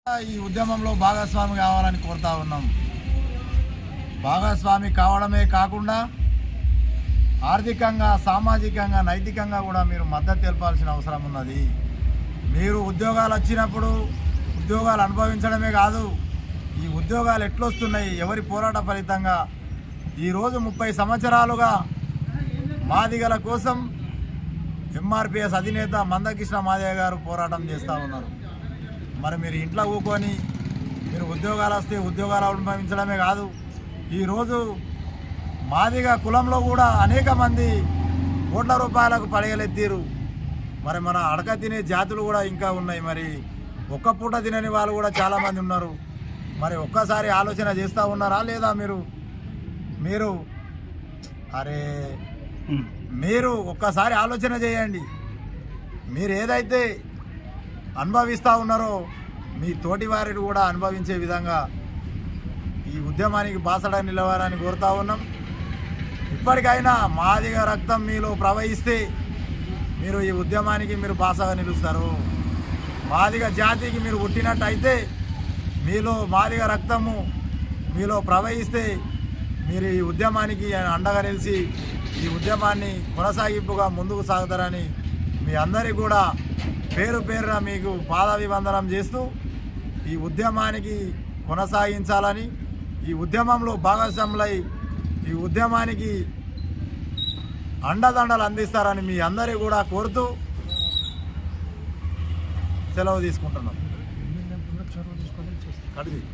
ఈ ఉద్యమంలో భాగస్వామి కావాలని కోరుతా ఉన్నాం. భాగస్వామి కావడమే కాకుండా ఆర్థికంగా, సామాజికంగా, నైతికంగా కూడా మీరు మద్దతు తెలపాల్సిన అవసరం ఉన్నది. మీరు ఉద్యోగాలు వచ్చినప్పుడు ఉద్యోగాలు అనుభవించడమే కాదు, ఈ ఉద్యోగాలు ఎట్లొస్తున్నాయి, ఎవరి పోరాట ఫలితంగా ఈరోజు 30 సంవత్సరాలుగా మాదిగల కోసం ఎంఆర్పిఎస్ అధినేత మందకృష్ణ మాదిగ గారు పోరాటం చేస్తూ ఉన్నారు. మరి మీరు ఇంట్లో కూకొని మీరు ఉద్యోగాలు వస్తే ఉద్యోగాలు అనుభవించడమే కాదు, ఈరోజు మాదిగ కులంలో కూడా అనేక మంది కోట్ల రూపాయలకు పడగలెత్తిరు. మరి మన అడక తినే జాతులు కూడా ఇంకా ఉన్నాయి. మరి ఒక్క పూట తినని వాళ్ళు కూడా చాలామంది ఉన్నారు. మరి ఒక్కసారి ఆలోచన చేస్తూ ఉన్నారా లేదా? మీరు ఒక్కసారి ఆలోచన చేయండి. మీరు ఏదైతే అనుభవిస్తూ ఉన్నారో మీ తోటి వారిని కూడా అనుభవించే విధంగా ఈ ఉద్యమానికి బాసడ నిలవాలని కోరుతా ఉన్నాం. ఇప్పటికైనా మాదిగ రక్తం మీలో ప్రవహిస్తే మీరు ఈ ఉద్యమానికి మీరు బాసగా నిలుస్తారు. మాదిగ జాతికి మీరు పుట్టినట్టయితే మీలో మాదిగ రక్తము మీలో ప్రవహిస్తే మీరు ఈ ఉద్యమానికి అండగా నిలిచి ఈ ఉద్యమాన్ని కొనసాగింపుగా ముందుకు సాగుతారని మీ అందరికీ కూడా పేరు పేరున మీకు పాదాభివందనం చేస్తూ ఈ ఉద్యమానికి కొనసాగించాలని, ఈ ఉద్యమంలో భాగస్వాములై ఈ ఉద్యమానికి అండదండలు అందిస్తారని మీ అందరికీ కూడా కోరుతూ సెలవు తీసుకుంటున్నాం. కట్ చేయి.